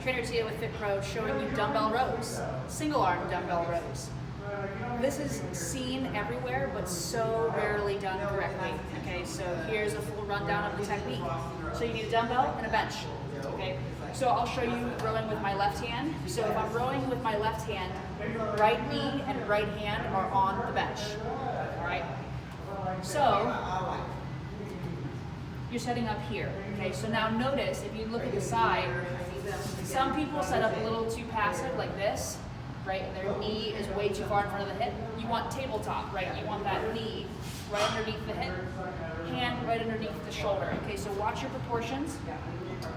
Trainer Tia with FitPro showing you dumbbell rows, single arm dumbbell rows. This is seen everywhere, but so rarely done correctly. Okay, so here's a full rundown of the technique. So you need a dumbbell and a bench. Okay, so I'll show you rowing with my left hand. So if I'm rowing with my left hand, right knee and right hand are on the bench. All right. So you're setting up here. Okay, so now notice if you look at the side, some people set up a little too passive like this, right? And their knee is way too far in front of the hip. You want tabletop, right? You want that knee right underneath the hip, hand right underneath the shoulder. Okay, so watch your proportions.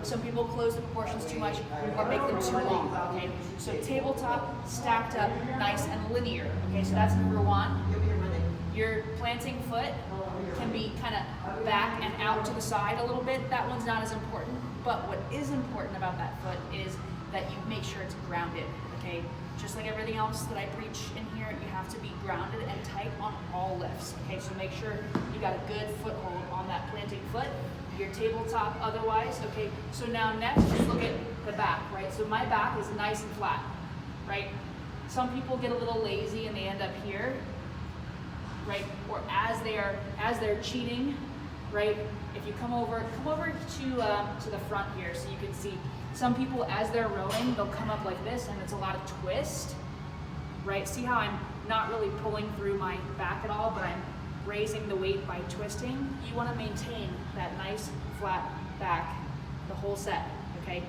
Some people close the proportions too much or make them too long. Okay, so tabletop, stacked up, nice and linear. Okay, so that's number one. Your planting foot can be kind of back and out to the side a little bit. That one's not as important, but what is important about that foot is that you make sure it's grounded, okay? Just like everything else that I preach in here, you have to be grounded and tight on all lifts, okay? So make sure you got a good foothold on that planting foot, your tabletop otherwise, okay? So now next, just look at the back, right? So my back is nice and flat, right? Some people get a little lazy and they end up here, right? Or as they're cheating, right? If you come over to the front here, so you can see some people as they're rowing, they'll come up like this, and it's a lot of twist, right? See how I'm not really pulling through my back at all, but I'm raising the weight by twisting. You want to maintain that nice flat back the whole set, okay?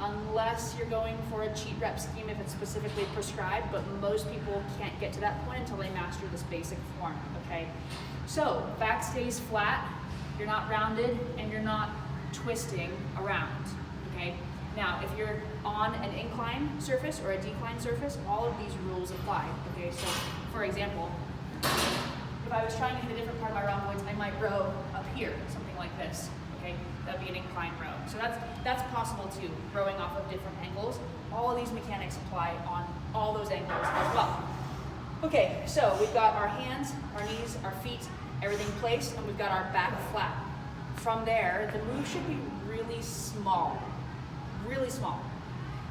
Unless you're going for a cheat rep scheme if it's specifically prescribed, but most people can't get to that point until they master this basic form, okay? So, back stays flat, you're not rounded, and you're not twisting around, okay? Now, if you're on an incline surface or a decline surface, all of these rules apply, okay? So, for example, if I was trying to hit a different part of my rhomboids, I might row up here, something like this, okay? That'd be an incline row. So that's possible too, rowing off of different angles. All of these mechanics apply on all those angles as well. Okay, so we've got our hands, our knees, our feet, everything placed, and we've got our back flat. From there, the move should be really small,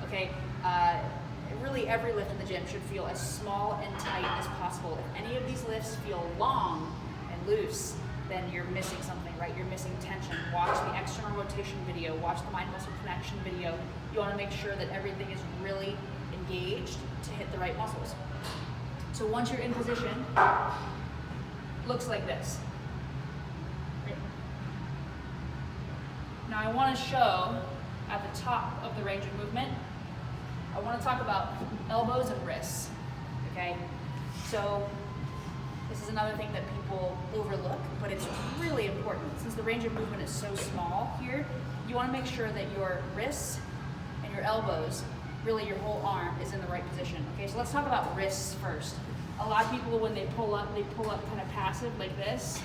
okay? Really every lift in the gym should feel as small and tight as possible. If any of these lifts feel long and loose, then you're missing something, right? You're missing tension. Watch the external rotation video, watch the mind-muscle connection video. You wanna make sure that everything is really engaged to hit the right muscles. So once you're in position, looks like this. Now I wanna show at the top of the range of movement, I wanna talk about elbows and wrists, okay? So this is another thing that people overlook, but it's really important. Since the range of movement is so small here, you wanna make sure that your wrists and your elbows, really your whole arm, is in the right position. Okay, so let's talk about wrists first. A lot of people, when they pull up kind of passive like this.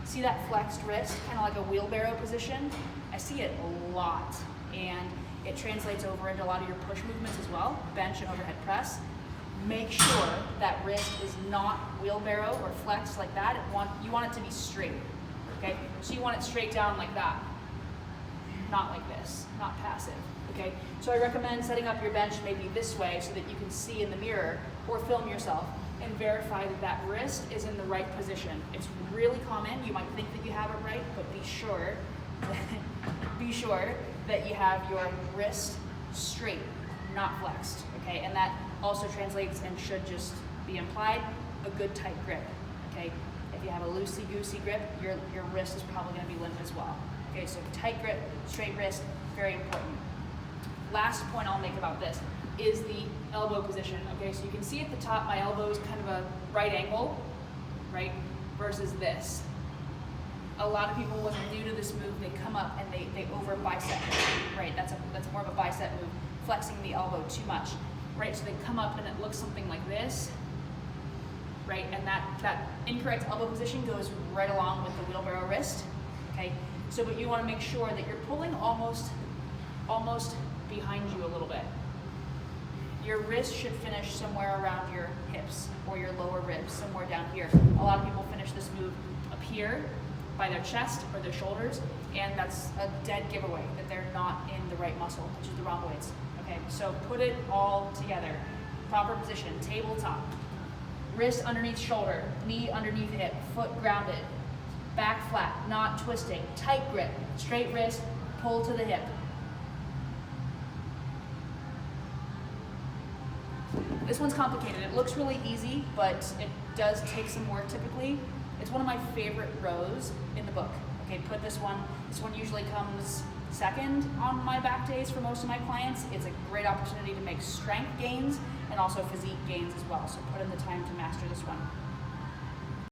See that flexed wrist, kind of like a wheelbarrow position? I see it a lot, and it translates over into a lot of your push movements as well, bench and overhead press. Make sure that wrist is not wheelbarrow or flexed like that. You want it to be straight, okay? So you want it straight down like that, not like this, not passive, okay? So I recommend setting up your bench maybe this way so that you can see in the mirror or film yourself and verify that that wrist is in the right position. It's really common. You might think that you have it right, but be sure that you have your wrist straight, not flexed, okay? And that also translates and should just be implied, a good tight grip, okay? If you have a loosey-goosey grip, your wrist is probably gonna be limp as well. Okay, so tight grip, straight wrist, very important. Last point I'll make about this is the elbow position, okay? So you can see at the top, my elbow is kind of a right angle, right? Versus this. A lot of people, when they're new to this move, they come up and they over bicep, right? That's more of a bicep move, flexing the elbow too much, right? So they come up and it looks something like this, right? And that incorrect elbow position goes right along with the wheelbarrow wrist, okay? So, but you wanna make sure that you're pulling almost behind you a little bit. Your wrist should finish somewhere around your hips or your lower ribs, somewhere down here. A lot of people finish this move up here by their chest or their shoulders, and that's a dead giveaway that they're not in the right muscle, which is the rhomboids, okay? So put it all together. Proper position, tabletop. Wrist underneath shoulder, knee underneath hip, foot grounded. Back flat, not twisting. Tight grip, straight wrist, pull to the hip. This one's complicated. It looks really easy, but it does take some work typically. It's one of my favorite rows in the book. Okay, put this one. This one usually comes second on my back days for most of my clients. It's a great opportunity to make strength gains and also physique gains as well. So put in the time to master this one.